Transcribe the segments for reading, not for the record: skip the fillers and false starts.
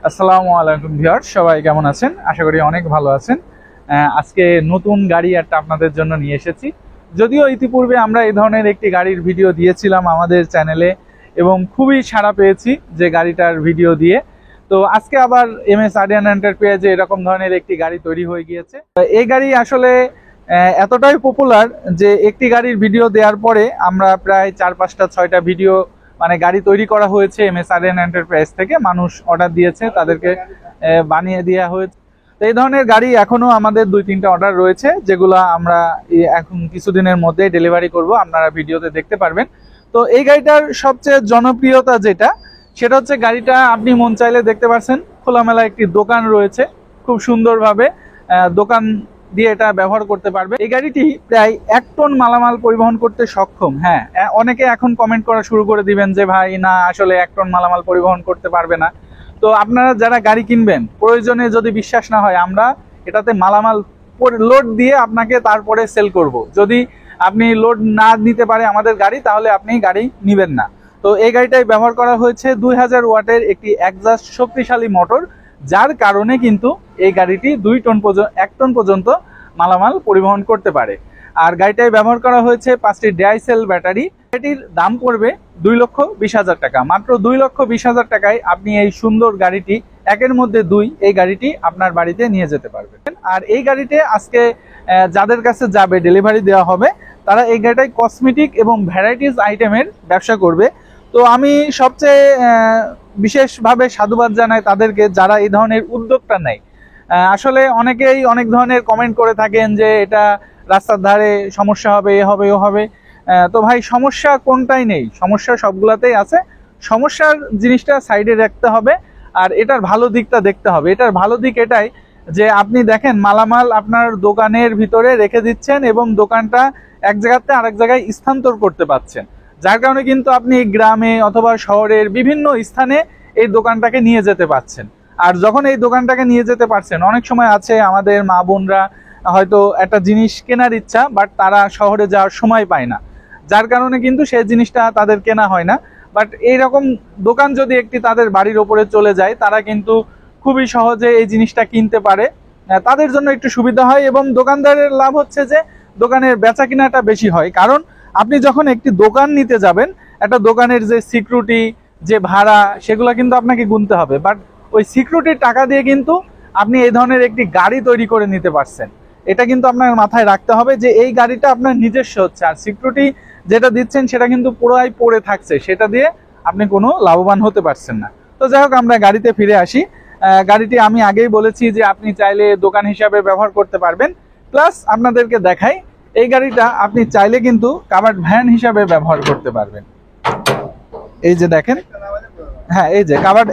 আসসালামু আলাইকুম ভিউয়ার্স, সবাই কেমন আছেন? আশা করি অনেক ভালো আছেন। আজকে নতুন গাড়ি একটা আপনাদের জন্য নিয়ে এসেছি। যদিও ইতিপূর্বে আমরা এই ধরনের একটি গাড়ির ভিডিও দিয়েছিলাম আমাদের চ্যানেলে এবং খুবই সাড়া পেয়েছি যে গাড়িটার ভিডিও দিয়ে। তো আজকে আবার এমএস আরিয়ান এন্টারপ্রাইজে এরকম ধরনের একটি গাড়ি তৈরি হয়ে গিয়েছে। এই গাড়ি আসলে এতটাই পপুলার যে একটি গাড়ির ভিডিও দেওয়ার পরে আমরা প্রায় 4-5-6টা ভিডিও গাড়ি তৈরি করা হয়েছে এমএস আরিয়ান এন্টারপ্রাইজ থেকে। মানুষ অর্ডার দিয়েছে, তাদেরকে বানিয়ে দেওয়া হয়েছে। তো এই ধরনের গাড়ি এখনো আমাদের 2-3টা অর্ডার রয়েছে, যেগুলো আমরা এখন কিছুদিনের মধ্যে ডেলিভারি করব, আপনারা ভিডিওতে দেখতে পারবেন। তো এই গাড়িটার সবচেয়ে জনপ্রিয়তা যেটা, সেটা হচ্ছে গাড়িটা আপনি মন চাইলে দেখতে পাচ্ছেন খোলামেলা একটি দোকান রয়েছে, খুব সুন্দরভাবে দোকান দিয়ে এটা ব্যবহার করতে পারবে। এই গাড়িটি প্রায় 1 টন মালামাল পরিবহন করতে সক্ষম। হ্যাঁ, অনেকে এখন কমেন্ট করা শুরু করে দিবেন যে ভাই না, আসলে 1 টন মালামাল পরিবহন করতে পারবে না। তো আপনারা যারা গাড়ি কিনবেন, প্রয়োজনে যদি বিশ্বাস না হয়, আমরা এটাতে মালামাল লোড দিয়ে আপনাকে তারপরে সেল করব। যদি আপনি লোড না নিতে পারে আমাদের গাড়ি, তাহলে আপনি গাড়ি নিবেন না। তো এই গাড়িটাই ব্যবহার করা হয়েছে 2000 ওয়াটের একটি একজাস্ট শক্তিশালী মোটর, যার কারণে কিন্তু এই গাড়িটি 1 টন পর্যন্ত মালামাল পরিবহন করতে পারে। আর গাড়িটায় ব্যবহার করা হয়েছে 5টি ডাইসেল ব্যাটারি। গাড়িটির দাম পড়বে 2,20,000 টাকা। মাত্র 2,20,000 টাকায় আপনি এই সুন্দর গাড়িটি, 1-এর মধ্যে 2, এই গাড়িটি আপনার বাড়িতে নিয়ে যেতে পারবেন। আর এই গাড়িতে আজকে যাদের কাছে যাবে, ডেলিভারি দেওয়া হবে, তারা এই গাড়িটায় কসমেটিক এবং ভ্যারাইটিস আইটেমের ব্যবসা করবে। তো আমি সবচেয়ে বিশেষভাবে সাধুবাদ জানাই তাদেরকে, যারা এই ধরনের উদ্যোগটা নেয়। আসলে অনেকেই অনেক ধরনের কমেন্ট করে থাকেন যে এটা রাস্তার ধারে সমস্যা হবে, এ হবে, ও হবে। তো ভাই, সমস্যা কোনটাই নেই, সমস্যা সবগুলাতেই আছে। সমস্যার জিনিসটা সাইডে রাখতে হবে আর এটার ভালো দিকটা দেখতে হবে। এটার ভালো দিক এটাই যে আপনি দেখেন মালামাল আপনার দোকানের ভিতরে রেখে দিচ্ছেন এবং দোকানটা এক জায়গাতে আরেক জায়গায় স্থানান্তর করতে পারছেন, যার কারণে কিন্তু আপনি গ্রামে অথবা শহরের বিভিন্ন স্থানে এই দোকানটাকে নিয়ে যেতে পারছেন। আর যখন এই দোকানটাকে নিয়ে যেতে পারছেন, অনেক সময় আছে আমাদের মা বোনরা হয়তো একটা জিনিস কেনার ইচ্ছা, বাট তারা শহরে যাওয়ার সময় পায় না, যার কারণে কিন্তু সেই জিনিসটা তাদের কেনা হয় না। বাট এইরকম দোকান যদি একটি তাদের বাড়ির ওপরে চলে যায়, তারা কিন্তু খুবই সহজে এই জিনিসটা কিনতে পারে, তাদের জন্য একটু সুবিধা হয়। এবং দোকানদারের লাভ হচ্ছে যে দোকানের বেচা কিনাটা বেশি হয়, কারণ আপনি যখন একটি দোকান নিতে যাবেন, একটা দোকানের যে সিকিউরিটি, যে ভাড়া, সেগুলো কিন্তু আপনাকে গুনতে হবে। বাট ওই সিকিউরিটির টাকা দিয়ে কিন্তু আপনি এই ধরনের একটি গাড়ি তৈরি করে নিতে পারছেন। এটা কিন্তু আপনার মাথায় রাখতে হবে যে এই গাড়িটা আপনার নিজস্ব হচ্ছে, আর সিকিউরিটি যেটা দিচ্ছেন সেটা কিন্তু পুরোই পড়ে থাকছে, সেটা দিয়ে আপনি কোনো লাভবান হতে পারছেন না। তো যাই হোক, আমরা গাড়িতে ফিরে আসি। গাড়িটি আমি আগেই বলেছি যে আপনি চাইলে দোকান হিসাবে ব্যবহার করতে পারবেন। প্লাস আপনাদেরকে দেখাই, এই গাড়িটা আপনি চাইলে কিন্তু কাভার্ড ভ্যান হিসাবে ব্যবহার করতে পারবেন। এই যে দেখেন, হ্যাঁ, এই যে কাভার্ড,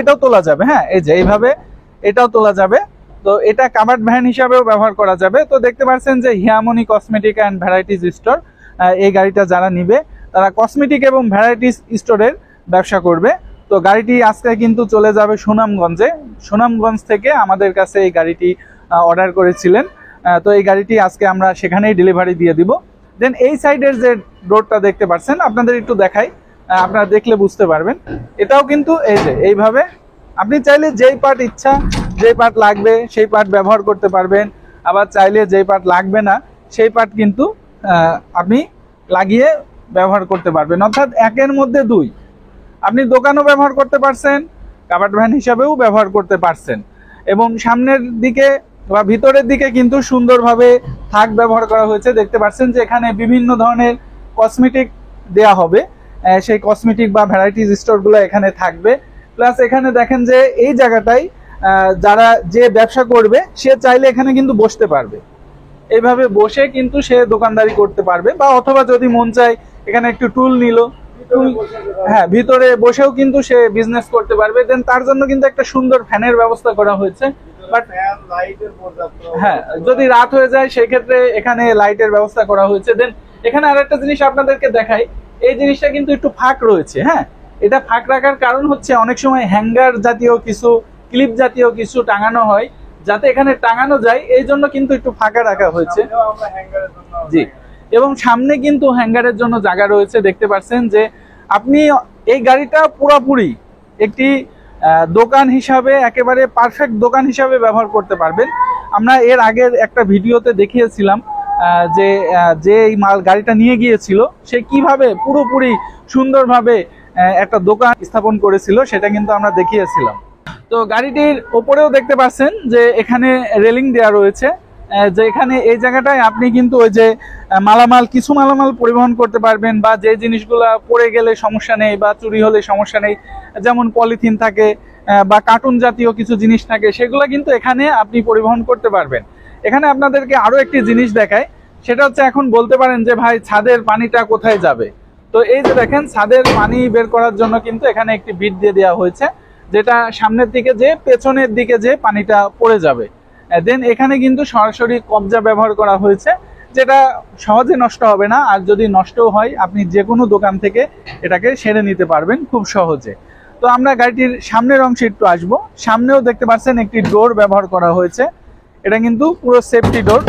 এটাও তোলা যাবে। হ্যাঁ, এই যে এইভাবে এটাও তোলা যাবে। তো এটা কাভার্ড ভ্যান হিসাবেও ব্যবহার করা যাবে। তো দেখতে পাচ্ছেন যে হিয়ামনি কসমেটিক অ্যান্ড ভ্যারাইটিস স্টোর, এই গাড়িটা যারা নিবে তারা কসমেটিক এবং ভ্যারাইটিস স্টোরের ব্যবসা করবে। তো গাড়িটি আজকে কিন্তু চলে যাবে সুনামগঞ্জে। সুনামগঞ্জ থেকে আমাদের কাছে এই গাড়িটি অর্ডার করেছিলেন। তো এই গাড়িটি আজকে আমরা সেখানেই ডেলিভারি দিয়ে দিব। দেন এই সাইডের যে রোডটা দেখতে পাচ্ছেন, আপনাদের একটু দেখাই, আপনারা দেখলে বুঝতে পারবেন। এটাও কিন্তু এই যে এইভাবে আপনি চাইলে যেই পার্ট ইচ্ছা, যেই পার্ট লাগবে সেই পার্ট ব্যবহার করতে পারবেন। আবার চাইলে যেই পার্ট লাগবে না সেই পার্ট কিন্তু আপনি লাগিয়ে ব্যবহার করতে পারবেন। অর্থাৎ 1-এর মধ্যে 2, আপনি দোকানও ব্যবহার করতে পারছেন, কাভার্ড ভ্যান হিসাবেও ব্যবহার করতে পারছেন। এবং সামনের দিকে বা ভিতরের দিকে কিন্তু সুন্দরভাবে থাক ব্যবহার করা হয়েছে। দেখতে পাচ্ছেন যে এখানে বিভিন্ন ধরনের কসমেটিক দেয়া হবে, সেই কসমেটিক বা ভ্যারাইটিস স্টোরগুলো এখানে থাকবে। প্লাস এখানে দেখেন যে এই জায়গাটাই যারা যে ব্যবসা করবে সে চাইলে এখানে কিন্তু বসতে পারবে, এইভাবে বসে কিন্তু সে দোকানদারি করতে পারবে। বা অথবা যদি মন চায় এখানে একটু টুল নিল, হ্যাঁ, ভিতরে বসেও কিন্তু সে বিজনেস করতে পারবে। দেন তার জন্য কিন্তু একটা সুন্দর ফ্যানের ব্যবস্থা করা হয়েছে। বাট হ্যাঁ, যদি রাত হয়ে যায় সেই ক্ষেত্রে এখানে লাইটের ব্যবস্থা করা হয়েছে। দেন এখানে আরেকটা জিনিস আপনাদেরকে দেখাই, এই জিনিসটা কিন্তু একটু ফাঁক রয়েছে। হ্যাঁ, এটা ফাঁক রাখার কারণ হচ্ছে অনেক সময় হ্যাঙ্গার জাতীয় কিছু, ক্লিপ জাতীয় কিছু টাঙানো হয়, যাতে এখানে টাঙানো যায়, এই জন্য কিন্তু একটু ফাঁকা রাখা হয়েছে। জি, এবং সামনে কিন্তু হ্যাঙ্গারের জন্য জায়গা রয়েছে। দেখতে পাচ্ছেন যে আপনি এই গাড়িটা পুরোপুরি একটি দোকান হিসাবে একেবারে পারফেক্ট দোকান হিসাবে ব্যবহার করতে পারবেন। আমরা এর আগের একটা ভিডিওতে দেখিয়েছিলাম যে এই গাড়িটা নিয়ে গিয়েছিল সে কিভাবে পুরোপুরি সুন্দরভাবে একটা দোকান স্থাপন করেছিল, সেটা কিন্তু আমরা দেখিয়েছিলাম। তো গাড়িটির ওপরেও দেখতে পাচ্ছেন যে এখানে রেলিং দেওয়া রয়েছে, যে এখানে এই জায়গাটায় আপনি কিন্তু ওই যে কিছু মালামাল পরিবহন করতে পারবেন, বা যে জিনিসগুলা পড়ে গেলে সমস্যা নেই বা চুরি হলে সমস্যা নেই, যেমন পলিথিন থাকে বা কার্টুন জাতীয় কিছু জিনিস থাকে, সেগুলো কিন্তু এখানে আপনি পরিবহন করতে পারবেন। এখানে আপনাদেরকে আরো একটি জিনিস দেখায়, সেটা হচ্ছে এখন বলতে পারেন যে ভাই ছাদের পানিটা কোথায় যাবে। তো এই যে দেখেন ছাদের পানি বের করার জন্য কিন্তু এখানে একটি বিট দিয়ে দেওয়া হয়েছে, যেটা সামনের দিকে যে পেছনের দিকে যে পানিটা পড়ে যাবে। দেন এখানে কিন্তু সরাসরি কবজা ব্যবহার করা হয়েছে, যেটা সহজে নষ্ট হবে না, আর যদি নষ্টও হয় আপনি যে কোনো দোকান থেকে এটাকে সেরে নিতে পারবেন খুব সহজে। তো আমরা গাড়িটির সামনের অংশে একটু আসবো। সামনেও দেখতে পাচ্ছেন একটি ডোর ব্যবহার করা হয়েছে, এটা কিন্তু পুরো সেফটি ডোর,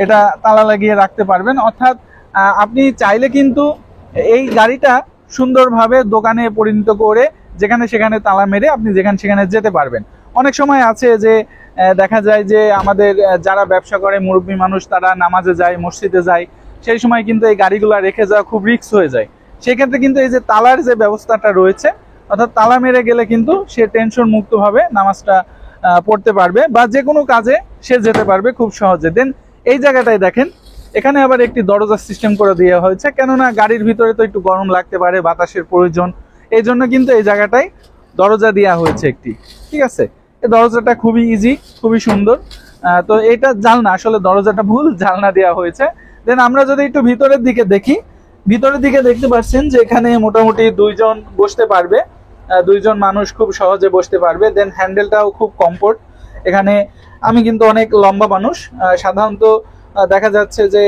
এটা তালা লাগিয়ে রাখতে পারবেন। অর্থাৎ আপনি চাইলে কিন্তু এই গাড়িটা সুন্দরভাবে দোকানে পরিণত করে যেখানে সেখানে তালা মেরে আপনি যেখানে সেখানে যেতে পারবেন। অনেক সময় আছে যে দেখা যায় যে আমাদের যারা ব্যবসা করে মুরব্বী মানুষ, তারা নামাজে যায়, মসজিদে যায়, সেই সময় কিন্তু এই গাড়িগুলো রেখে যাওয়া খুব রিস্ক হয়ে যায়। সেক্ষেত্রে কিন্তু এই যে তালার যে ব্যবস্থাটা রয়েছে, অর্থাৎ তালা মেরে গেলে কিন্তু সে টেনশন মুক্তভাবে নামাজটা পড়তে পারবে বা যে কোনো কাজে সে যেতে পারবে খুব সহজে। দেন এই জায়গাটায় দেখেন এখানে আবার একটি দরজা সিস্টেম করে দেওয়া হয়েছে, কেননা গাড়ির ভিতরে তো একটু গরম লাগতে পারে, বাতাসের প্রয়োজন, এই জন্য কিন্তু এই জায়গাটায় দরজা দেওয়া হয়েছে একটি। ঠিক আছে, এই দরজাটা খুবই ইজি, খুবই সুন্দর। তো এটা জানলা, আসলে দরজাটা ভুল, জানলা দেওয়া হয়েছে। দেন আমরা যদি একটু ভিতরের দিকে দেখি, ভিতরের দিকে দেখতে পাচ্ছেন যে এখানে মোটামুটি দুইজন বসতে পারবে, দুইজন মানুষ খুব সহজে বসতে পারবে। দেন হ্যান্ডেলটাও খুব কমফোর্ট। এখানে আমি কিন্তু অনেক লম্বা মানুষ, সাধারণত দেখা যাচ্ছে যে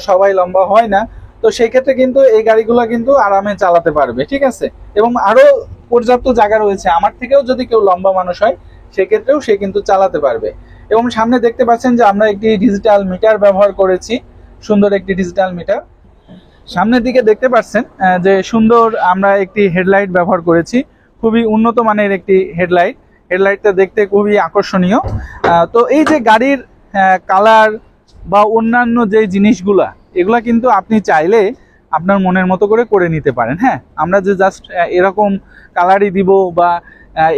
সবাই লম্বা হয় না, তো সেই ক্ষেত্রে কিন্তু এই গাড়িগুলো কিন্তু আরামে চালাতে পারবে। ঠিক আছে, এবং আরো পর্যাপ্ত জায়গা রয়েছে, আমার থেকেও যদি কেউ লম্বা মানুষ হয় সেক্ষেত্রেও সে কিন্তু চালাতে পারবে। এবং সামনে দেখতে পাচ্ছেন যে আমরা একটি ডিজিটাল মিটার ব্যবহার করেছি, সুন্দর একটি ডিজিটাল মিটার। সামনের দিকে দেখতে পাচ্ছেন যে সুন্দর আমরা একটি হেডলাইট ব্যবহার করেছি, খুবই উন্নত মানের একটি হেডলাইট। হেডলাইটটা দেখতে খুবই আকর্ষণীয়। তো এই যে গাড়ির কালার বা অন্যান্য যে জিনিসগুলা, এগুলা কিন্তু আপনি চাইলে আপনার মনের মতো করে নিতে পারেন। হ্যাঁ, আমরা যে জাস্ট এরকম কালারই দিব বা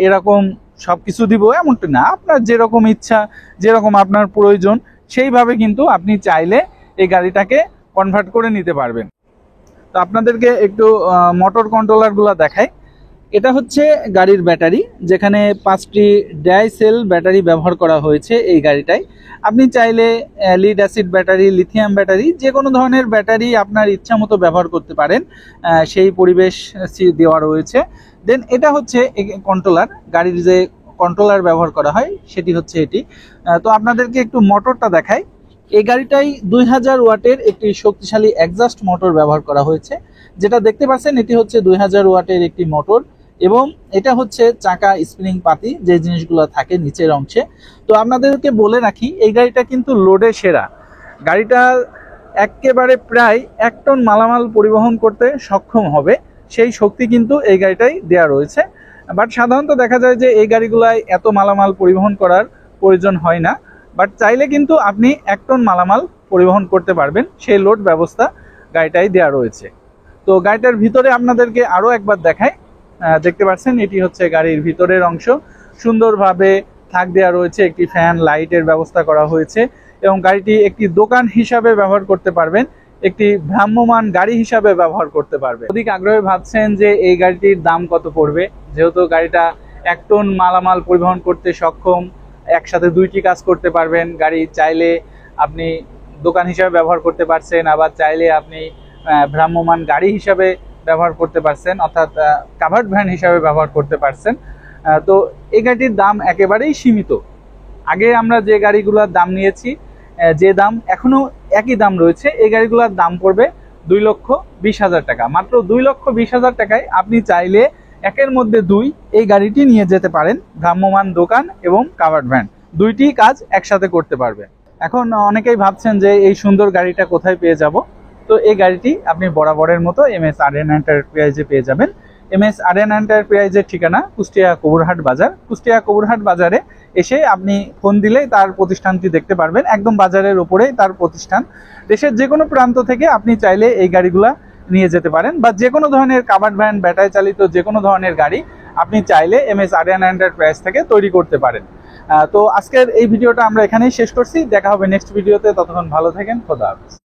এরকম সবকিছু দিব এমনটা না, আপনার যেরকম ইচ্ছা, যেরকম আপনার প্রয়োজন, সেইভাবে কিন্তু আপনি চাইলে এই গাড়িটাকে কনভার্ট করে নিতে পারবেন। তো আপনাদেরকে একটু মোটর কন্ট্রোলারগুলো দেখাই। এটা হচ্ছে গাড়ির ব্যাটারি, যেখানে 5টি ডাইসেল ব্যাটারি ব্যবহার করা হয়েছে এই গাড়িটায়। আপনি চাইলে lead acid battery, lithium battery, যে কোনো ধরনের ব্যাটারি আপনার ইচ্ছা মতো ব্যবহার করতে পারেন, সেই পরিবেশ দেওয়া রয়েছে। দেন এটা হচ্ছে কন্ট্রোলার, গাড়ির যে কন্ট্রোলার ব্যবহার করা হয় সেটি হচ্ছে এটি। তো আপনাদেরকে একটু মোটরটা দেখাই। এই গাড়িটাই 2000 ওয়াটের একটি শক্তিশালী এক্সস্ট মোটর ব্যবহার করা হয়েছে, যেটা দেখতে পাচ্ছেন এটি হচ্ছে 2000 ওয়াটের একটি মোটর, এবং এটা হচ্ছে চাকা স্প্রিং পাতি যে জিনিসগুলো থাকে নিচের অংশে। তো আপনাদেরকে বলে রাখি, এই গাড়িটা কিন্তু লোডে সেরা। গাড়িটা একেবারে প্রায় 1 টন মালামাল পরিবহন করতে সক্ষম হবে, সেই শক্তি কিন্তু এই গাড়িটাই দেওয়া রয়েছে। বাট সাধারণত দেখা যায় যে এই গাড়িগুলাই এত মালামাল পরিবহন করার প্রয়োজন হয় না, বাট চাইলে কিন্তু আপনি 1 টন মালামাল পরিবহন করতে পারবেন, সেই লোড ব্যবস্থা গাড়িটাই দেওয়া রয়েছে। তো গাড়িটার ভিতরে আপনাদেরকে আরো একবার দেখাই। দেখতে পাচ্ছেন এটি হচ্ছে গাড়ির ভিতরের অংশ, সুন্দরভাবে থাক দেওয়া রয়েছে, একটি ফ্যান লাইটের ব্যবস্থা করা হয়েছে, এবং গাড়িটি একটি দোকান হিসাবে ব্যবহার করতে পারবেন, একটি ভ্রাম্যমান গাড়ি হিসাবে ব্যবহার করতে পারবে। অধিক আগ্রহে ভাবছেন যে এই গাড়িটির দাম কত পড়বে, যেহেতু গাড়িটা 1 টন মালামাল পরিবহন করতে সক্ষম, একসাথে 2টি কাজ করতে পারবেন। গাড়ি চাইলে আপনি দোকান হিসাবে ব্যবহার করতে পারছেন, আবার চাইলে আপনি ভ্রাম্যমান গাড়ি হিসাবে ব্যবহার করতে পারছেন, অর্থাৎ কাভার্ড ভ্যান হিসাবে ব্যবহার করতে পারছেন। তো এই গাড়িটির দাম একেবারেই সীমিত। আগে আমরা যে গাড়িগুলোর দাম নিয়েছি, যে দাম এখনো একই দাম রয়েছে, এই গাড়িগুলোর দাম পড়বে 2,20,000 টাকা। মাত্র 2,20,000 টাকায় আপনি চাইলে 1-এর মধ্যে 2 এই গাড়িটি নিয়ে যেতে পারেন, ভ্রাম্যমান দোকান এবং কাভার্ড ভ্যান, 2টি কাজ একসাথে করতে পারবে। এখন অনেকেই ভাবছেন যে এই সুন্দর গাড়িটা কোথায় পেয়ে যাব। তো এই গাড়িটি আপনি বরাবরের মতো MS RN এন্টারপ্রাইজে পেয়ে যাবেন। MS আরিয়ান এন্টারপ্রাইজের ঠিকানা কুষ্টিয়া কবুরহাট বাজার। কুষ্টিয়া কবুরহাট বাজারে এসে আপনি ফোন দিলেই তার প্রতিষ্ঠানটি দেখতে পারবেন, একদম বাজারের উপরেই তার প্রতিষ্ঠান। দেশের যে কোনো প্রান্ত থেকে আপনি চাইলে এই গাড়িগুলা নিয়ে যেতে পারেন, বা যে কোনো ধরনের কাভার্ড ভ্যান, ব্যাটারি চালিত যে কোনো ধরনের গাড়ি আপনি চাইলে MS আরিয়ান এন্টারপ্রাইজ থেকে তৈরি করতে পারেন। তো আজকের এই ভিডিওটা আমরা এখানেই শেষ করছি, দেখা হবে নেক্সট ভিডিওতে, ততক্ষণ ভালো থাকেন, খোদা হাফেজ।